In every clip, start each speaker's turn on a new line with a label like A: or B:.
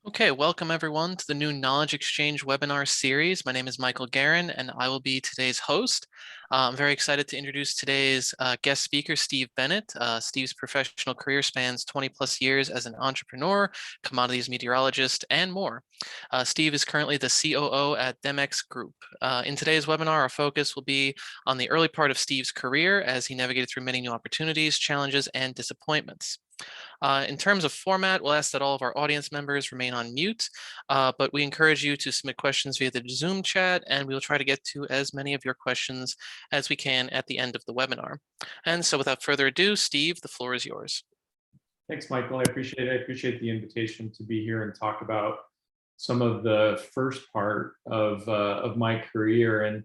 A: Okay, welcome everyone to the new Knowledge Exchange webinar series. My name is Michael Guerin, and I will be today's host. I'm very excited to introduce today's guest speaker, Steve Bennett. Steve's professional career spans 20 plus years as an entrepreneur, commodities meteorologist, and more. Steve is currently the COO at Demex Group. In today's webinar, our focus will be on the early part of Steve's career as he navigated through many new opportunities, challenges, and disappointments. In terms of format, we'll ask that all of our audience members remain on mute, but we encourage you to submit questions via the Zoom chat, and we'll try to get to as many of your questions as we can at the end of the webinar. And so without further ado, Steve, the floor is yours.
B: Thanks, Michael. I appreciate it. I appreciate the invitation to be here and talk about some of the first part of my career. And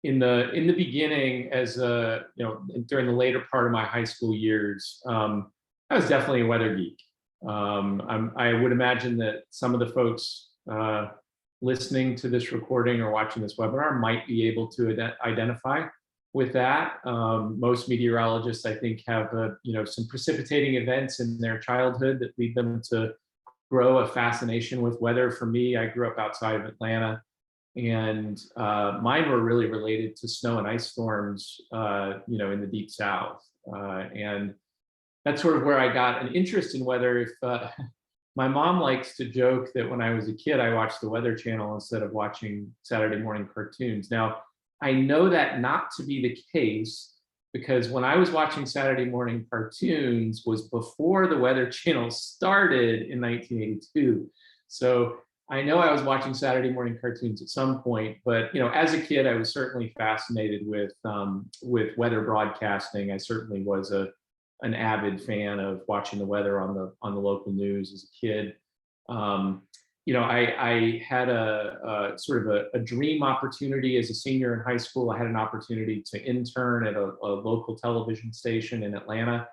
B: in the beginning, as during the later part of my high school years, I was definitely a weather geek. I would imagine that some of the folks listening to this recording or watching this webinar might be able to identify with that. Most meteorologists, I think, have some precipitating events in their childhood that lead them to grow a fascination with weather. For me, I grew up outside of Atlanta, and mine were really related to snow and ice storms, in the deep South. And that's sort of where I got an interest in weather. If my mom likes to joke that when I was a kid, I watched the Weather Channel instead of watching Saturday morning cartoons. Now, I know that not to be the case, because when I was watching Saturday morning cartoons was before the Weather Channel started in 1982. So I know I was watching Saturday morning cartoons at some point, but as a kid, I was certainly fascinated with weather broadcasting. I certainly was an avid fan of watching the weather on the local news as a kid. I had a sort of a dream opportunity as a senior in high school. I had an opportunity to intern at a local television station in Atlanta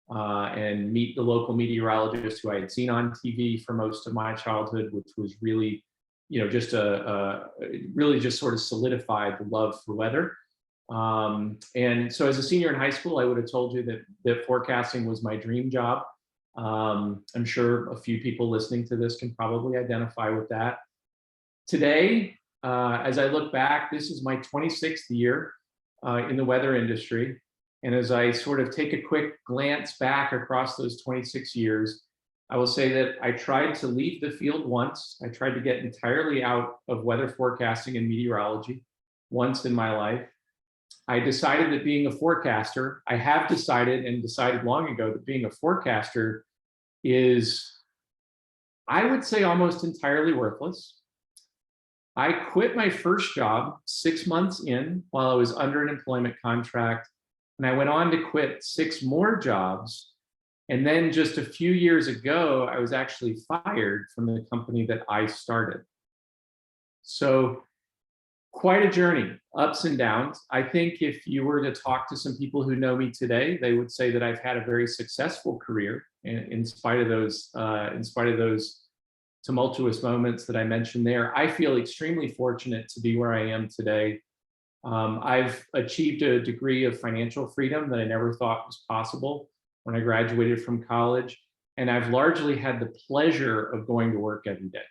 B: and meet the local meteorologist who I had seen on TV for most of my childhood, which was really, just really just sort of solidified the love for weather. And so as a senior in high school, I would have told you that forecasting was my dream job. I'm sure a few people listening to this can probably identify with that. Today, as I look back, this is my 26th year in the weather industry. And as I sort of take a quick glance back across those 26 years, I will say that I tried to leave the field once. I tried to get entirely out of weather forecasting and meteorology once in my life. I decided that being a forecaster, I have decided and decided long ago that being a forecaster is, I would say, almost entirely worthless. I quit my first job 6 months in while I was under an employment contract, and I went on to quit 6 more jobs. And then just a few years ago, I was actually fired from the company that I started. So quite a journey, ups and downs. I think if you were to talk to some people who know me today, they would say that I've had a very successful career in spite of those tumultuous moments that I mentioned there. I feel extremely fortunate to be where I am today. I've achieved a degree of financial freedom that I never thought was possible when I graduated from college, and I've largely had the pleasure of going to work every day.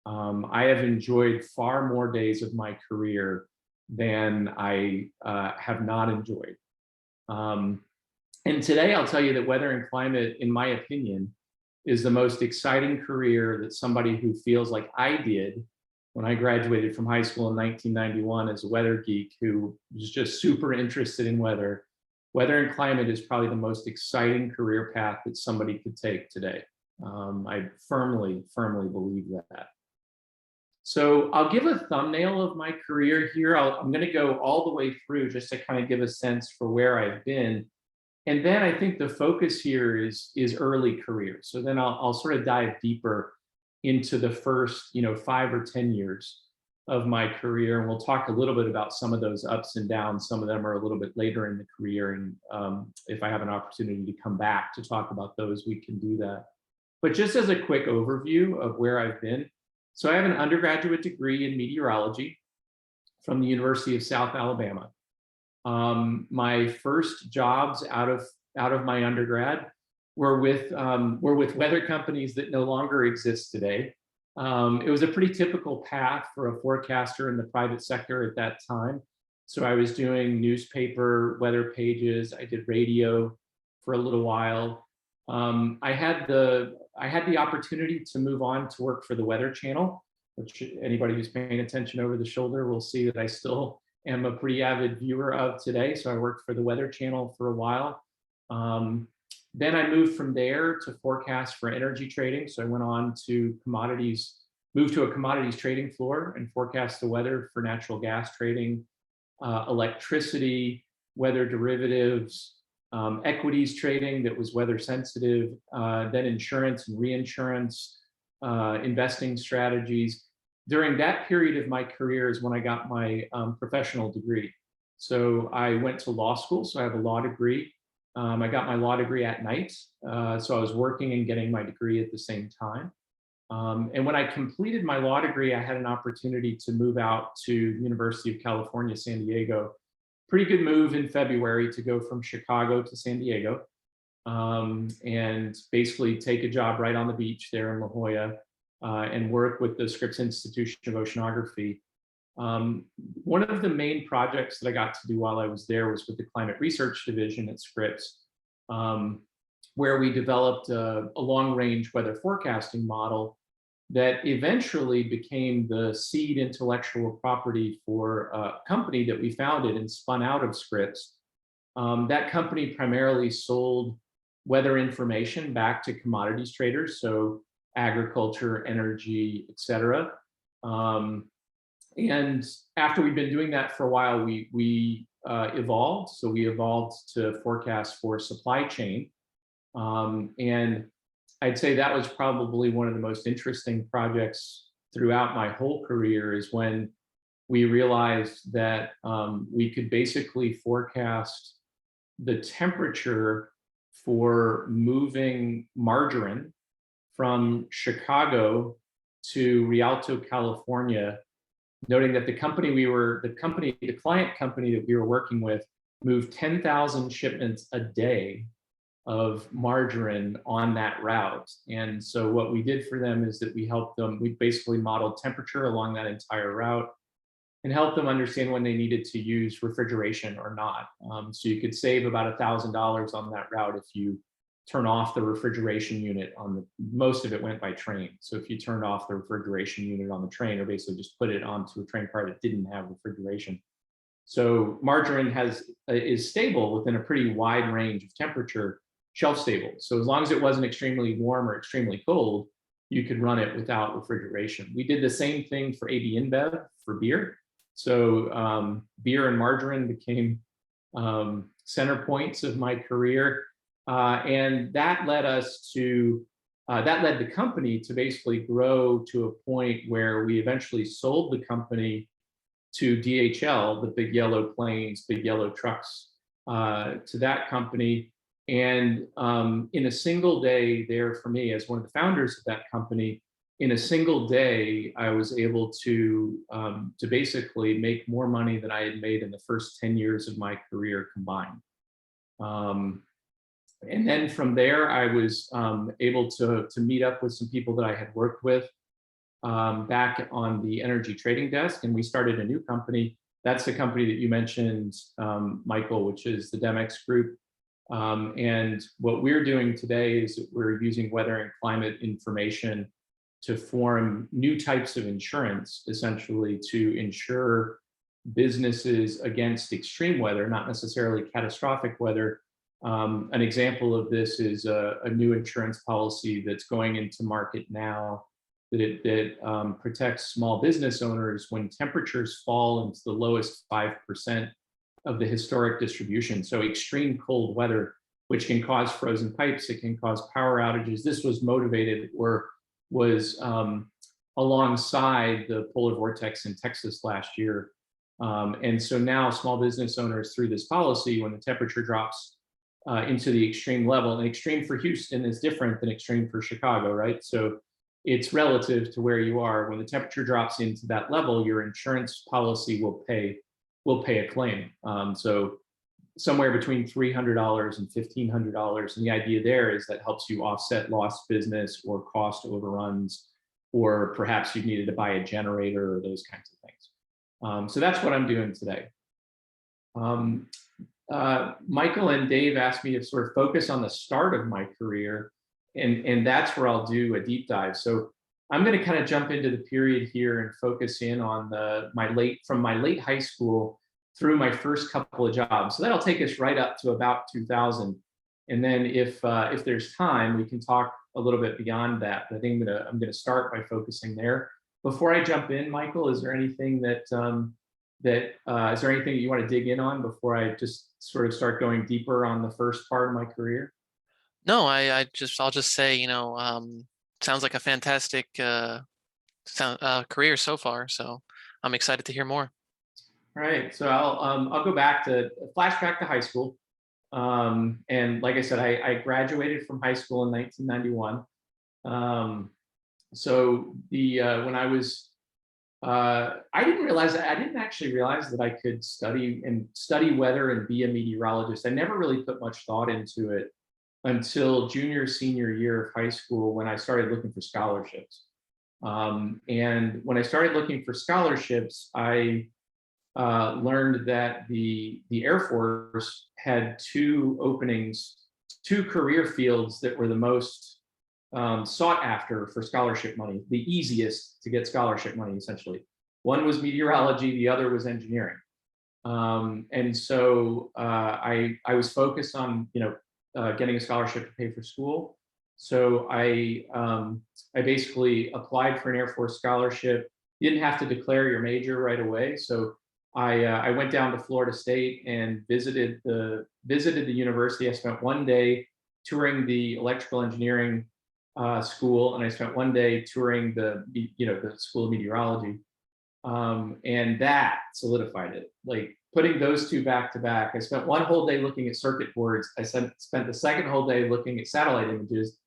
B: I have enjoyed far more days of my career than I have not enjoyed. And today I'll tell you that weather and climate, in my opinion, is the most exciting career that somebody who feels like I did when I graduated from high school in 1991 as a weather geek who was just super interested in weather. Weather and climate is probably the most exciting career path that somebody could take today. I firmly believe that. So I'll give a thumbnail of my career here. I'm going to go all the way through just to kind of give a sense for where I've been. And then I think the focus here is early career. So then I'll sort of dive deeper into the first 5 or 10 years of my career. And we'll talk a little bit about some of those ups and downs. Some of them are a little bit later in the career. And if I have an opportunity to come back to talk about those, we can do that. But just as a quick overview of where I've been. So I have an undergraduate degree in meteorology from the University of South Alabama. My first jobs out of my undergrad were with weather companies that no longer exist today. It was a pretty typical path for a forecaster in the private sector at that time. So I was doing newspaper weather pages. I did radio for a little while. I had the opportunity to move on to work for the Weather Channel, which anybody who's paying attention over the shoulder will see that I still am a pretty avid viewer of today. So I worked for the Weather Channel for a while. Then I moved from there to forecast for energy trading. So I went on to commodities, moved to a commodities trading floor and forecast the weather for natural gas trading, electricity, weather derivatives, equities trading that was weather sensitive, then insurance and reinsurance, investing strategies. During that period of my career is when I got my professional degree. So I went to law school, so I have a law degree. I got my law degree at night, so I was working and getting my degree at the same time. And when I completed my law degree, I had an opportunity to move out to University of California, San Diego. Pretty good move in February to go from Chicago to San Diego, and basically take a job right on the beach there in La Jolla, and work with the Scripps Institution of Oceanography. One of the main projects that I got to do while I was there was with the Climate Research Division at Scripps, where we developed a long-range weather forecasting model that eventually became the seed intellectual property for a company that we founded and spun out of Scripps. That company primarily sold weather information back to commodities traders, so agriculture, energy, et cetera. And after we'd been doing that for a while, we evolved. So we evolved to forecast for supply chain. And I'd say that was probably one of the most interesting projects throughout my whole career, is when we realized that we could basically forecast the temperature for moving margarine from Chicago to Rialto, California, noting that the client company that we were working with moved 10,000 shipments a day of margarine on that route. And so what we did for them is that we basically modeled temperature along that entire route and helped them understand when they needed to use refrigeration or not. So you could save about $1,000 on that route if you turn off the refrigeration unit most of it went by train. So if you turned off the refrigeration unit on the train, or basically just put it onto a train car that didn't have refrigeration. So margarine is stable within a pretty wide range of temperature, shelf stable. So as long as it wasn't extremely warm or extremely cold, you could run it without refrigeration. We did the same thing for AB InBev for beer. So beer and margarine became center points of my career. And that led the company to basically grow to a point where we eventually sold the company to DHL, the big yellow planes, big yellow trucks, to that company. And in a single day there for me, as one of the founders of that company, in a single day, I was able to basically make more money than I had made in the first 10 years of my career combined. And then from there, I was able to meet up with some people that I had worked with back on the energy trading desk, and we started a new company. That's the company that you mentioned, Michael, which is the Demex Group. And what we're doing today is that we're using weather and climate information to form new types of insurance, essentially to insure businesses against extreme weather, not necessarily catastrophic weather. An example of this is a new insurance policy that's going into market now that protects small business owners when temperatures fall into the lowest 5% of the historic distribution. So extreme cold weather, which can cause frozen pipes, it can cause power outages. This was motivated or was alongside the polar vortex in Texas last year. And so now small business owners, through this policy, when the temperature drops into the extreme level, and extreme for Houston is different than extreme for Chicago, right? So it's relative to where you are. When the temperature drops into that level, your insurance policy will pay a claim. So somewhere between $300 and $1,500. And the idea there is that helps you offset lost business or cost overruns or perhaps you needed to buy a generator or those kinds of things. So that's what I'm doing today. Michael and Dave asked me to sort of focus on the start of my career, and that's where I'll do a deep dive. So I'm going to kind of jump into the period here and focus in on from my late high school through my first couple of jobs. So that'll take us right up to about 2000. And then if there's time, we can talk a little bit beyond that. But I think I'm gonna start by focusing there. Before I jump in, Michael, is there anything is there anything that you want to dig in on before I just sort of start going deeper on the first part of my career?
A: No, I'll just say, sounds like a fantastic career so far. So I'm excited to hear more.
B: All right, so I'll go back to flashback to high school. And like I said, I graduated from high school in 1991. So when I was, I didn't actually realize that I could study weather and be a meteorologist. I never really put much thought into it until senior year of high school when I started looking for scholarships. And when I started looking for scholarships, I learned that the Air Force had two openings, two career fields that were the most sought after for scholarship money, the easiest to get scholarship money, essentially. One was meteorology, the other was engineering. And so I was focused on getting a scholarship to pay for school. So I basically applied for an Air Force scholarship. You didn't have to declare your major right away. So I went down to Florida State and visited the university. I spent one day touring the electrical engineering school, and I spent one day touring the School of Meteorology, and that solidified it. Like putting those two back to back, I spent one whole day looking at circuit boards. I spent the second whole day looking at satellite images,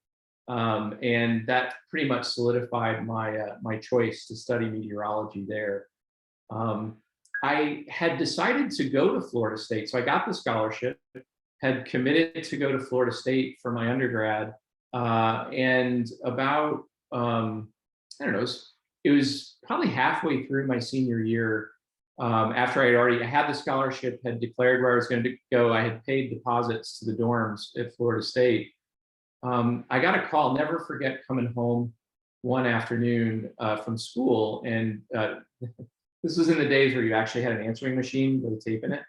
B: and that pretty much solidified my choice to study meteorology there. I had decided to go to Florida State. So I got the scholarship, had committed to go to Florida State for my undergrad. And about, I don't know, it was probably halfway through my senior year, after I had the scholarship, had declared where I was going to go. I had paid deposits to the dorms at Florida State. I got a call, never forget coming home one afternoon from school, and this was in the days where you actually had an answering machine with a tape in it.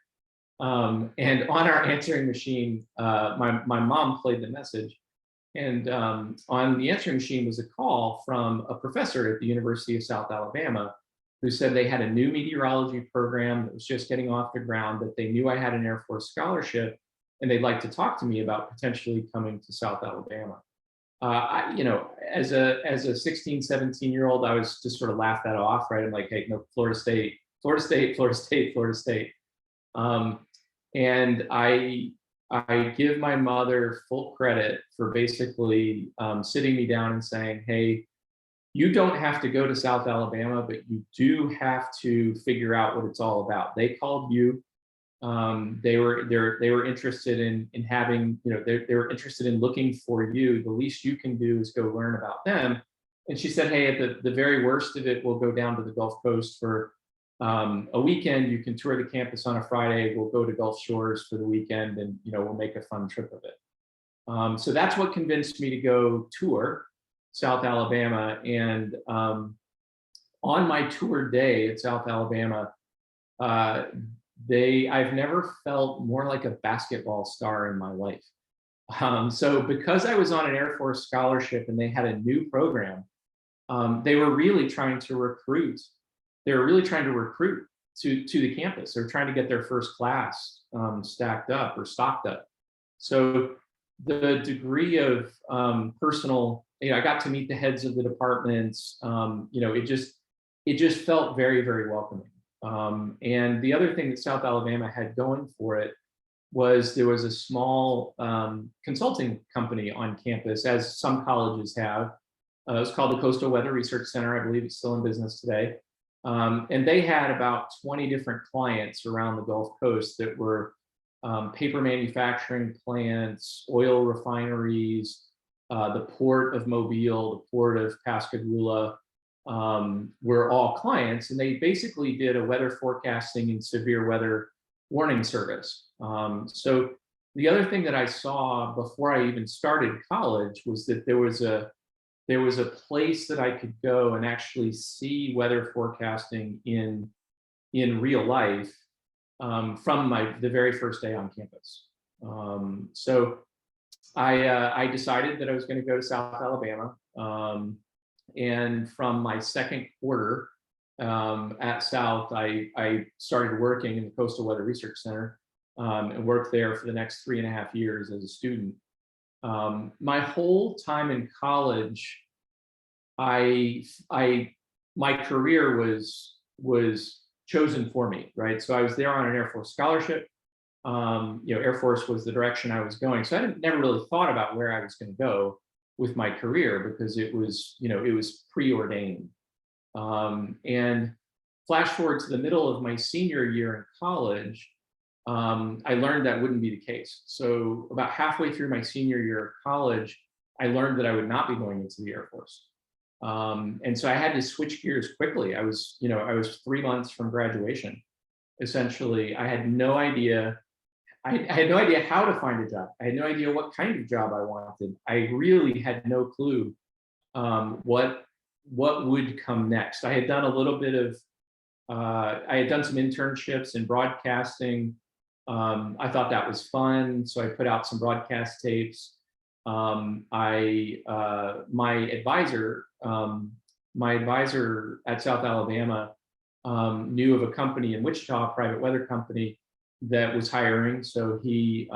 B: And on our answering machine, my mom played the message. And on the answering machine was a call from a professor at the University of South Alabama who said they had a new meteorology program that was just getting off the ground, that they knew I had an Air Force scholarship, and they'd like to talk to me about potentially coming to South Alabama. As a 16, 17-year-old, I was just sort of laughed that off, right? I'm like, hey, no, Florida State, Florida State, Florida State, Florida State. And I give my mother full credit for basically sitting me down and saying, hey, you don't have to go to South Alabama, but you do have to figure out what it's all about. They called you. They were interested in having, they were interested in looking for you. The least you can do is go learn about them. And she said, hey, at the very worst of it, we'll go down to the Gulf Coast for a weekend. You can tour the campus on a Friday. We'll go to Gulf Shores for the weekend, and we'll make a fun trip of it. So that's what convinced me to go tour South Alabama. And on my tour day at South Alabama, I've never felt more like a basketball star in my life. So because I was on an Air Force scholarship and they had a new program, they were really trying to recruit. They were really trying to recruit to the campus. They're trying to get their first class stacked up or stocked up. So the degree of personal, I got to meet the heads of the departments. It just felt very, very welcoming. And the other thing that South Alabama had going for it was there was a small consulting company on campus, as some colleges have. It was called the Coastal Weather Research Center. I believe it's still in business today. And they had about 20 different clients around the Gulf Coast that were paper manufacturing plants, oil refineries, the port of Mobile, the port of Pascagoula, were all clients, and they basically did a weather forecasting and severe weather warning service. So the other thing that I saw before I even started college was that there was a place that I could go and actually see weather forecasting in real life, from the very first day on campus. So I decided that I was going to go to South Alabama, and from my second quarter at South, I started working in the Coastal Weather Research Center, and worked there for the next 3.5 years as a student. My whole time in college, I my career was chosen for me, right? So I was there on an Air Force scholarship. Air Force was the direction I was going. So I never really thought about where I was going to go with my career, because it was preordained. And flash forward to the middle of my senior year in college, I learned that wouldn't be the case. So about halfway through my senior year of college, I learned that I would not be going into the Air Force. And so I had to switch gears quickly. I was 3 months from graduation. Essentially, I had no idea. I had no idea how to find a job. I had no idea what kind of job I wanted. I really had no clue what would come next. I had done a little bit of I had done some internships in broadcasting. I thought that was fun, so I put out some broadcast tapes. My advisor at South Alabama knew of a company in Wichita, a private weather company that was hiring. So he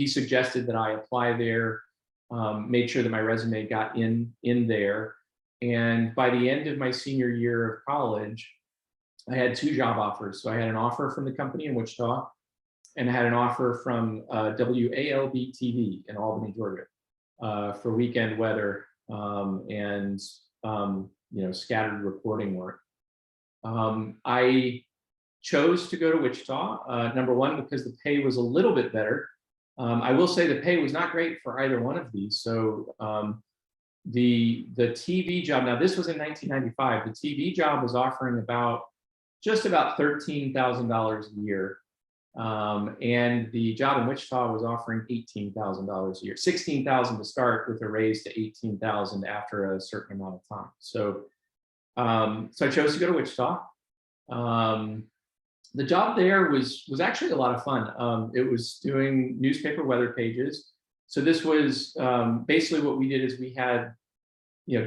B: suggested that I apply there, made sure that my resume got in there. And by the end of my senior year of college, I had 2 job offers. So I had an offer from the company in Wichita, and I had an offer from WALB TV in Albany, Georgia, for weekend weather, and scattered reporting work. I chose to go to Wichita, number one, because the pay was a little bit better. I will say the pay was not great for either one of these. So the TV job, now this was in 1995, the TV job was offering just about $13,000 a year. And the job in Wichita was offering $18,000 a year, $16,000 to start, with a raise to $18,000 after a certain amount of time. So I chose to go to Wichita. The job there was actually a lot of fun. It was doing newspaper weather pages. So this was basically what we did is we had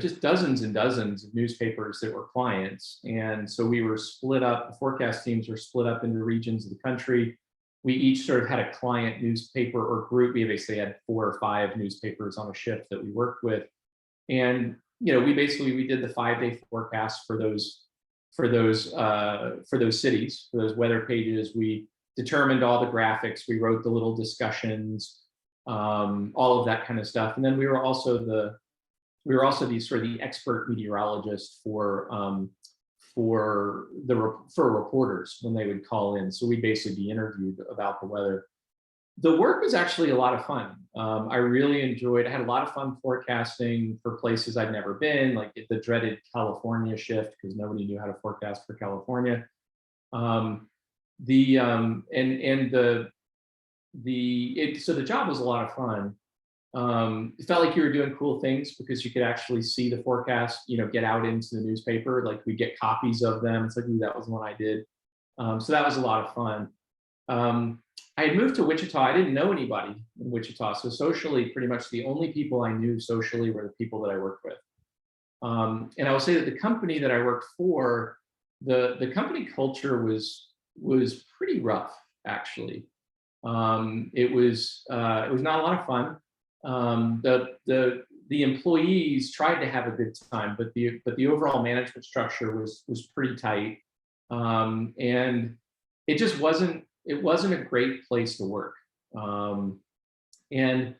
B: just dozens and dozens of newspapers that were clients. And so we were split up, the forecast teams were split up into regions of the country. We each sort of had a client newspaper or group. We basically had 4 or 5 newspapers on a shift that we worked with. And we did the 5-day forecast for those cities, for those weather pages. We determined all the graphics. We wrote the little discussions, all of that kind of stuff. And then we were also the sort of the expert meteorologist for reporters when they would call in. So we'd basically be interviewed about the weather. The work was actually a lot of fun. I really enjoyed. I had a lot of fun forecasting for places I'd never been, like the dreaded California shift, because nobody knew how to forecast for California. So the job was a lot of fun. It felt like you were doing cool things because you could actually see the forecast, get out into the newspaper. Like we get copies of them. It's like, ooh, that was the one I did. So that was a lot of fun. I had moved to Wichita. I didn't know anybody in Wichita. So socially, pretty much the only people I knew socially were the people that I worked with. And I will say that the company that I worked for, the company culture was pretty rough, actually. It was not a lot of fun. The employees tried to have a good time, but the overall management structure was pretty tight, and it just wasn't a great place to work. And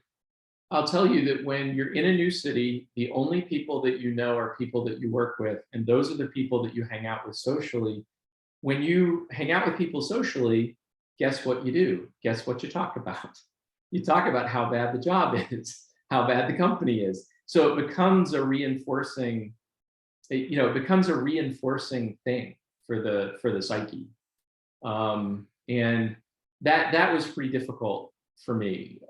B: I'll tell you that when you're in a new city, the only people that you know are people that you work with, and those are the people that you hang out with socially. When you hang out with people socially, guess what you do? Guess what you talk about? You talk about how bad the job is, how bad the company is. So it becomes a reinforcing it becomes a reinforcing thing for the psyche. And that was pretty difficult for me.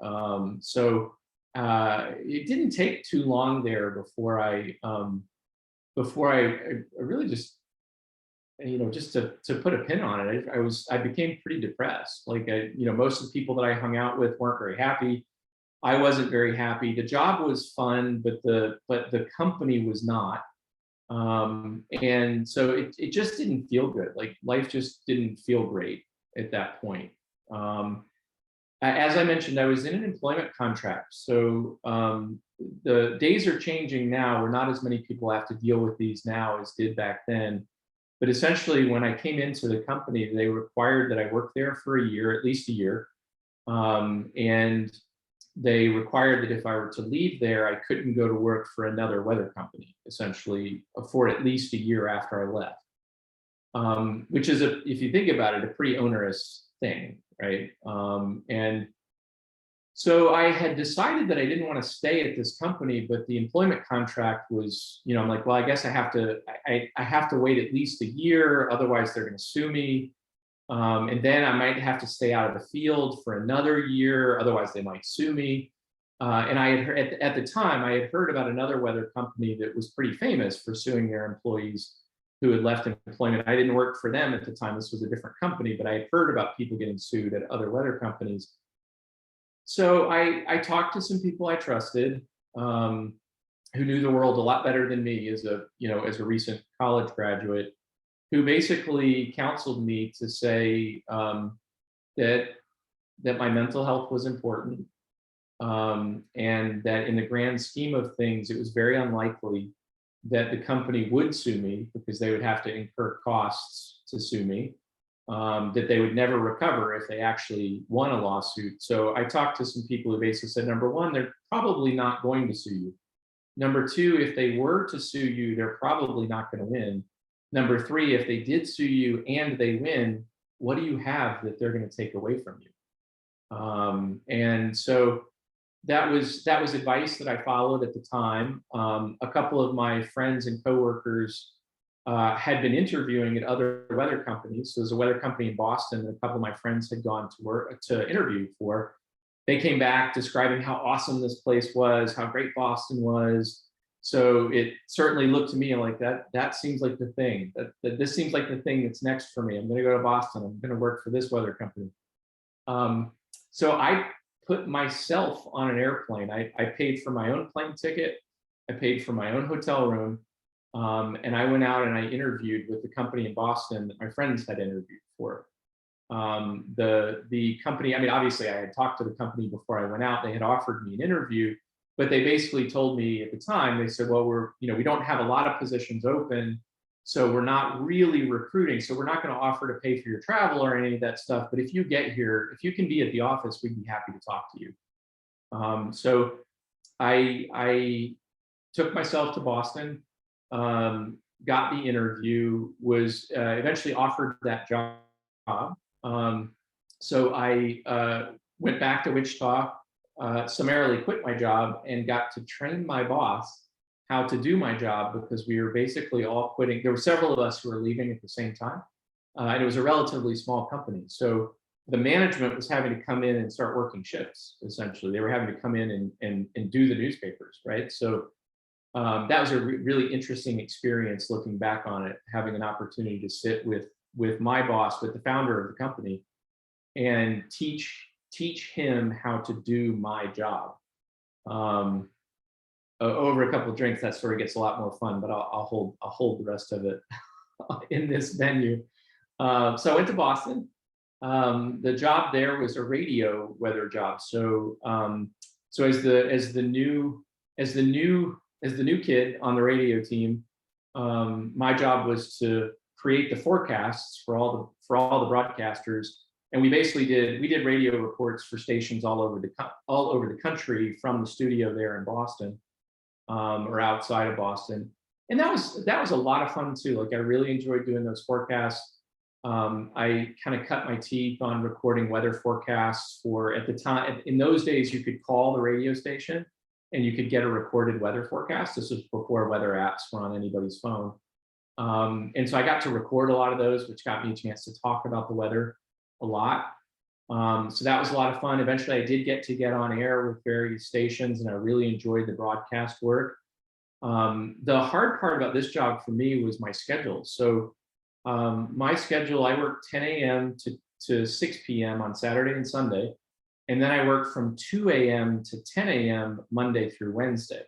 B: It didn't take too long there before I really just, just to put a pin on it, I became pretty depressed. Like, most of the people that I hung out with weren't very happy. I wasn't very happy. The job was fun, but the company was not. And so it just didn't feel good. Like, life just didn't feel great at that point. As I mentioned, I was in an employment contract. So the days are changing now, where not as many people have to deal with these now as did back then. But essentially, when I came into the company, they required that I work there for a year, at least a year. And they required that if I were to leave there, I couldn't go to work for another weather company, essentially, for at least a year after I left. Which is, if you think about it, a pretty onerous thing, right? And so I had decided that I didn't want to stay at this company, but the employment contract was, I'm like, well, I guess I have to wait at least a year, otherwise they're going to sue me. And then I might have to stay out of the field for another year, otherwise they might sue me. And I had heard, at the time, I had heard about another weather company that was pretty famous for suing their employees who had left employment. I didn't work for them at the time. This was a different company, but I had heard about people getting sued at other weather companies. So I talked to some people I trusted, who knew the world a lot better than me as a recent college graduate, who basically counseled me to say that my mental health was important, and that in the grand scheme of things, it was very unlikely that the company would sue me, because they would have to incur costs to sue me, that they would never recover if they actually won a lawsuit. So I talked to some people who basically said, number one, they're probably not going to sue you. Number two, if they were to sue you, they're probably not going to win. Number three, if they did sue you and they win, what do you have that they're going to take away from you? And so that was advice that I followed at the time. A couple of my friends and coworkers had been interviewing at other weather companies. So there's a weather company in Boston that a couple of my friends had gone to interview for. They came back describing how awesome this place was, how great Boston was. So it certainly looked to me like that seems like the thing, that this seems like the thing that's next for me. I'm going to go to Boston. I'm going to work for this weather company. So I put myself on an airplane. I paid for my own plane ticket. I paid for my own hotel room. And I went out and I interviewed with the company in Boston that my friends had interviewed for. The company, I mean, obviously I had talked to the company before I went out. They had offered me an interview, but they basically told me at the time, they said, well, we don't have a lot of positions open, so we're not really recruiting. So we're not going to offer to pay for your travel or any of that stuff. But if you get here, if you can be at the office, we'd be happy to talk to you. So I took myself to Boston, got the interview, was eventually offered that job. So I went back to Wichita, summarily quit my job, and got to train my boss how to do my job, because we were basically all quitting. There were several of us who were leaving at the same time, and it was a relatively small company. So the management was having to come in and start working shifts. Essentially, they were having to come in and do the newspapers, right? So that was a really interesting experience looking back on it, having an opportunity to sit with my boss, with the founder of the company, and teach him how to do my job. Over a couple of drinks, that story gets a lot more fun, but I'll hold the rest of it in this venue. So I went to Boston. The job there was a radio weather job. So as the new kid on the radio team, my job was to create the forecasts for all the broadcasters. And we did radio reports for stations all over the country from the studio there in Boston, or outside of Boston. And that was a lot of fun too. Like, I really enjoyed doing those forecasts. I kind of cut my teeth on recording weather forecasts for, at the time, in those days, you could call the radio station and you could get a recorded weather forecast. This was before weather apps were on anybody's phone. And so I got to record a lot of those, which got me a chance to talk about the weather a lot. So that was a lot of fun. Eventually, I did get on air with various stations, and I really enjoyed the broadcast work. The hard part about this job for me was my schedule. So my schedule, I worked 10 a.m. to 6 p.m. on Saturday and Sunday. And then I worked from 2 a.m. to 10 a.m. Monday through Wednesday.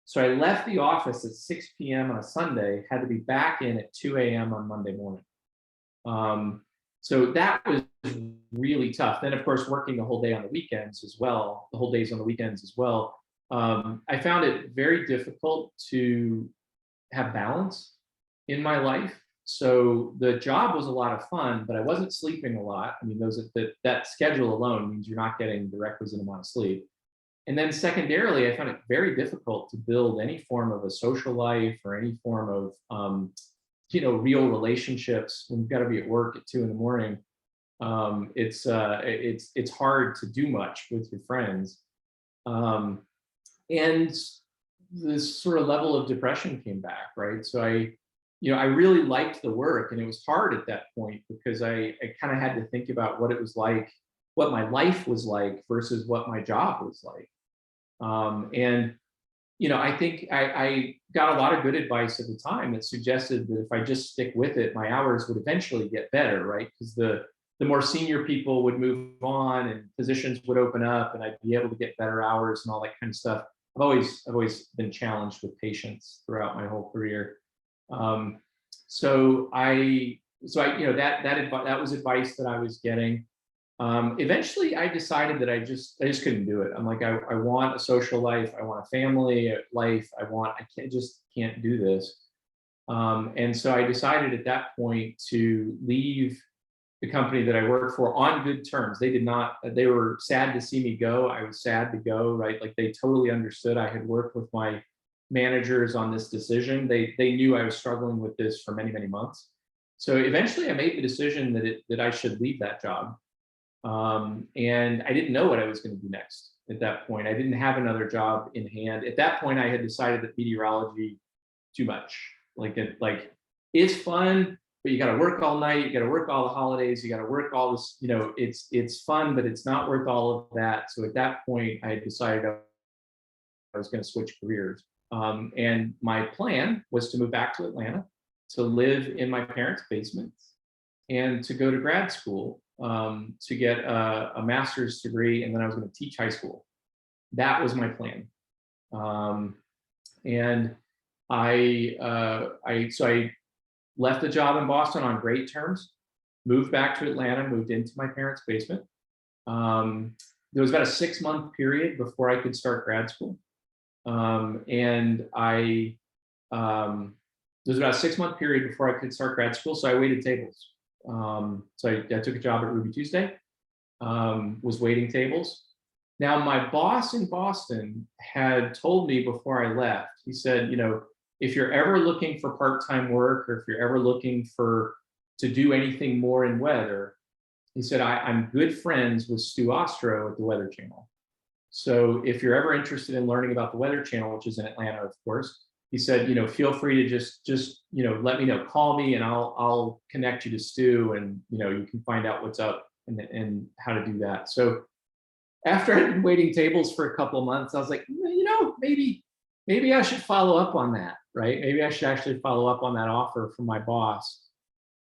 B: So I left the office at 6 p.m. on a Sunday, had to be back in at 2 a.m. on Monday morning. So that was really tough. Then, of course, working the whole day on the weekends as well, the whole days on the weekends as well. I found it very difficult to have balance in my life. So the job was a lot of fun, but I wasn't sleeping a lot. I mean, that schedule alone means you're not getting the requisite amount of sleep. And then secondarily, I found it very difficult to build any form of a social life or any form of real relationships when you've got to be at work at 2 a.m. It's hard to do much with your friends. And this sort of level of depression came back, right? So I really liked the work, and it was hard at that point because I kind of had to think about what it was like, what my life was like versus what my job was like. I think I got a lot of good advice at the time that suggested that if I just stick with it, my hours would eventually get better, right? Because the more senior people would move on and positions would open up and I'd be able to get better hours and all that kind of stuff. I've always been challenged with patience throughout my whole career. So that was advice that I was getting. Eventually I decided that I just couldn't do it. I'm like, I want a social life. I want a family life. I can't do this. And so I decided at that point to leave the company that I worked for on good terms. They were sad to see me go. I was sad to go, right? Like they totally understood. I had worked with my managers on this decision. They knew I was struggling with this for many, many months. So eventually I made the decision that I should leave that job. And I didn't know what I was going to do next at that point. I didn't have another job in hand. At that point, I had decided that meteorology too much. It's fun, but you got to work all night. You got to work all the holidays. You got to work all this, it's fun, but it's not worth all of that. So at that point, I decided I was going to switch careers. And my plan was to move back to Atlanta, to live in my parents' basement, and to go to grad school to get a master's degree, and then I was going to teach high school. That was my plan. And I left the job in Boston on great terms, moved back to Atlanta, moved into my parents' basement. There was about a 6-month period before I could start grad school. There was about a 6-month period before I could start grad school, so I waited tables. So I took a job at Ruby Tuesday, was waiting tables. Now, my boss in Boston had told me before I left, he said, if you're ever looking for part-time work, or if you're ever looking to do anything more in weather, he said, I'm good friends with Stu Ostro at the Weather Channel. So if you're ever interested in learning about the Weather Channel, which is in Atlanta, of course, he said, feel free to just let me know, call me, and I'll connect you to Stu, and you can find out what's up and how to do that. So after I'd been waiting tables for a couple of months, I was like, maybe I should follow up on that, right? Maybe I should actually follow up on that offer from my boss.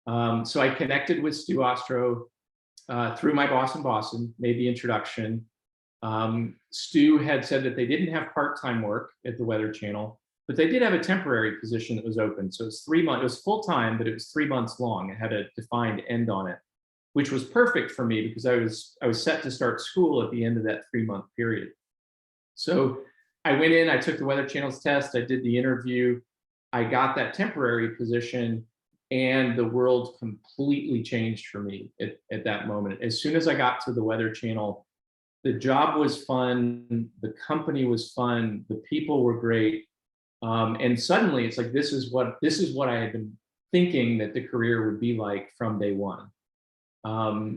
B: So I connected with Stu Ostro through my boss in Boston, made the introduction. Stu had said that they didn't have part-time work at the Weather Channel, but they did have a temporary position that was open. So it was 3 months, it was full-time, but it was 3 months long. It had a defined end on it, which was perfect for me because I was set to start school at the end of that 3-month period. So I went in, I took the Weather Channel's test, I did the interview, I got that temporary position, and the world completely changed for me at that moment. As soon as I got to the Weather Channel, the job was fun, the company was fun, the people were great. And suddenly it's like, this is what I had been thinking that the career would be like from day one.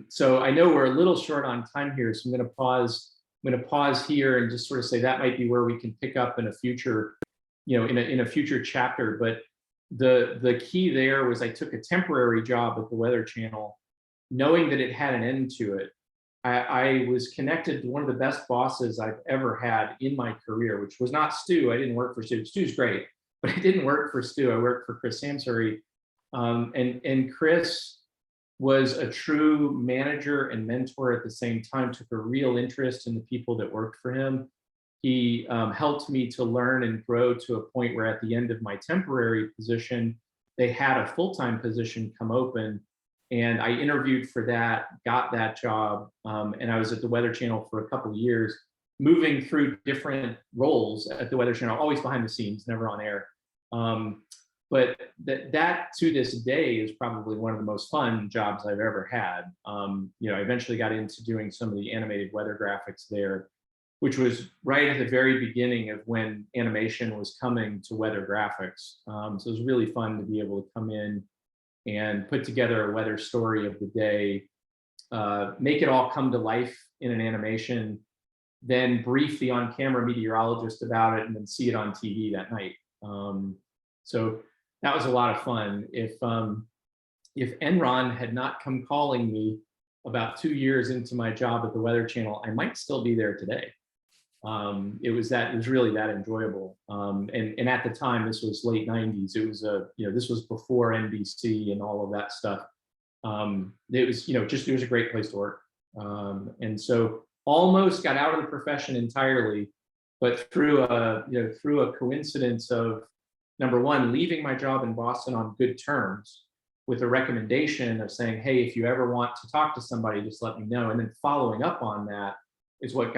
B: So I know we're a little short on time here, so I'm going to pause I'm going to pause here and just sort of say that might be where we can pick up in a future, in a future chapter. But the key there was I took a temporary job at the Weather Channel, knowing that it had an end to it. I was connected to one of the best bosses I've ever had in my career, which was not Stu. I didn't work for Stu. Stu's great, but I didn't work for Stu. I worked for Chris Samsuri. And Chris was a true manager and mentor at the same time, took a real interest in the people that worked for him. He helped me to learn and grow to a point where at the end of my temporary position, they had a full-time position come open. And I interviewed for that, got that job, and I was at the Weather Channel for a couple of years, moving through different roles at the Weather Channel, always behind the scenes, never on air. But that to this day is probably one of the most fun jobs I've ever had. I eventually got into doing some of the animated weather graphics there, which was right at the very beginning of when animation was coming to weather graphics. So it was really fun to be able to come in and put together a weather story of the day, make it all come to life in an animation, then brief the on-camera meteorologist about it, and then see it on TV that night. So that was a lot of fun. If Enron had not come calling me about 2 years into my job at the Weather Channel, I might still be there today. It was really that enjoyable. And at the time, this was late 90s. It was this was before NBC and all of that stuff. It was, it was a great place to work. And so almost got out of the profession entirely, but through a coincidence of, number one, leaving my job in Boston on good terms with a recommendation of saying, hey, if you ever want to talk to somebody, just let me know. And then following up on that is what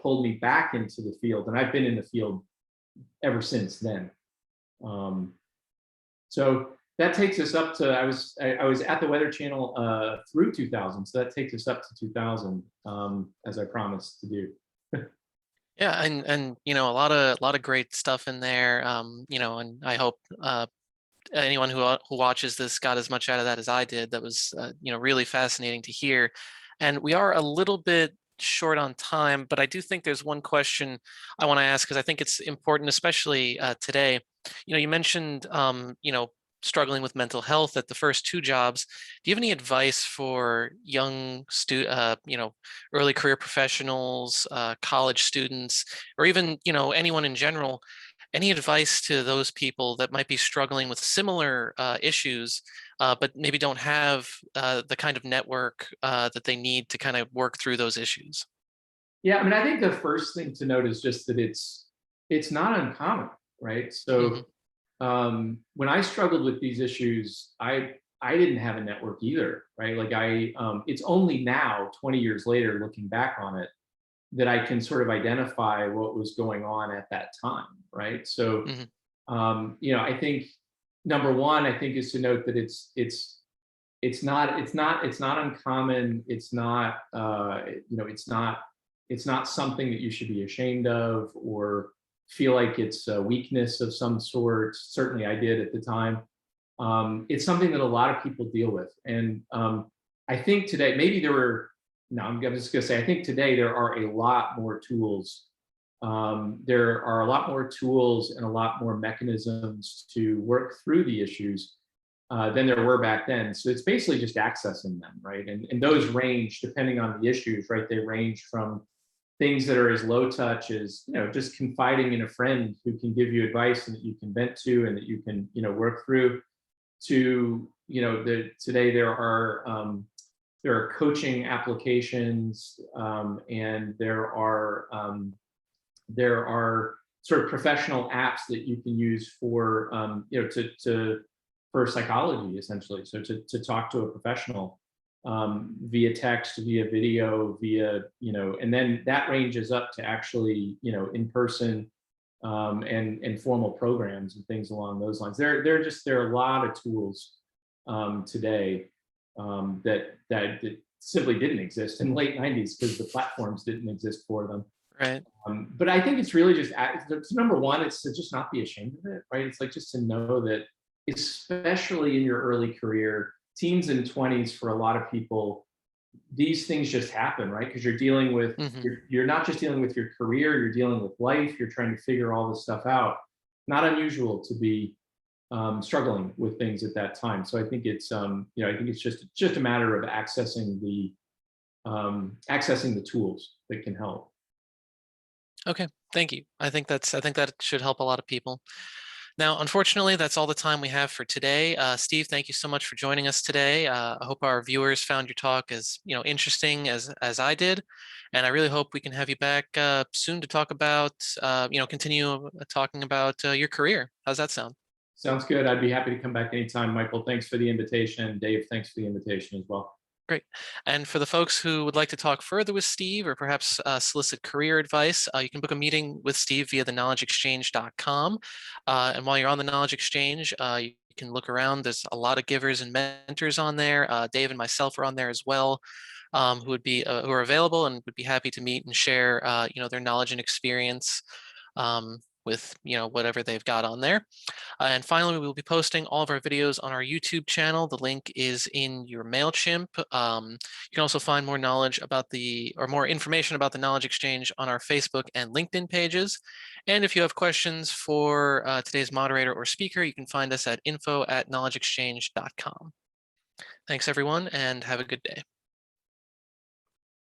B: pulled me back into the field. And I've been in the field ever since then. So that takes us up to, I was at the Weather Channel through 2000. So that takes us up to 2000, as I promised to do.
A: Yeah, and a lot of great stuff in there. And I hope anyone who watches this got as much out of that as I did. That was really fascinating to hear. And we are a little bit short on time, but I do think there's one question I want to ask, because I think it's important, especially today. You mentioned struggling with mental health at the first two jobs. Do you have any advice for young early career professionals, college students, or even anyone in general? Any advice to those people that might be struggling with similar issues, but maybe don't have the kind of network that they need to kind of work through those issues?
B: Yeah, I mean, I think the first thing to note is just that it's not uncommon, right? So when I struggled with these issues, I didn't have a network either, right? Like it's only now, 20 years later, looking back on it, that I can sort of identify what was going on at that time, right? So, I think number one, I think, is to note that it's not uncommon. It's not it's not something that you should be ashamed of or feel like it's a weakness of some sort. Certainly, I did at the time. It's something that a lot of people deal with, and I think today maybe there were. No, I'm just going to say, I think today there are a lot more tools. There are a lot more tools and a lot more mechanisms to work through the issues than there were back then. So it's basically just accessing them, right? And those range depending on the issues, right? They range from things that are as low touch as, just confiding in a friend who can give you advice and that you can vent to and that you can, work through, to, today there are coaching applications, and there are sort of professional apps that you can use for for psychology, essentially. So to talk to a professional via text, via video, and then that ranges up to actually in person and formal programs and things along those lines. There are a lot of tools today that simply didn't exist in the late 90s because the platforms didn't exist for them.
A: Right.
B: But I think it's really just, number one, it's to just not be ashamed of it, right? It's like just to know that, especially in your early career, teens and 20s for a lot of people, these things just happen, right? Because you're dealing with,
A: Hmm.
B: you're not just dealing with your career, you're dealing with life, you're trying to figure all this stuff out. Not unusual to be struggling with things at that time. So I think it's, I think it's just a matter of accessing the tools that can help.
A: Okay, thank you. I think that should help a lot of people. Now, unfortunately, that's all the time we have for today. Steve, thank you so much for joining us today. I hope our viewers found your talk as interesting as I did, and I really hope we can have you back soon to talk about continue talking about your career. How's that sound?
B: Sounds good. I'd be happy to come back anytime. Michael, thanks for the invitation. Dave, thanks for the invitation as well.
A: Great. And for the folks who would like to talk further with Steve or perhaps solicit career advice, you can book a meeting with Steve via the knowledgeexchange.com. And while you're on the Knowledge Exchange, you can look around. There's a lot of givers and mentors on there. Dave and myself are on there as well, who are available and would be happy to meet and share their knowledge and experience with whatever they've got on there. And finally, we will be posting all of our videos on our YouTube channel. The link is in your MailChimp. You can also find more knowledge about more information about the Knowledge Exchange on our Facebook and LinkedIn pages. And if you have questions for today's moderator or speaker, you can find us at info@knowledgeexchange.com. Thanks, everyone, and have a good day.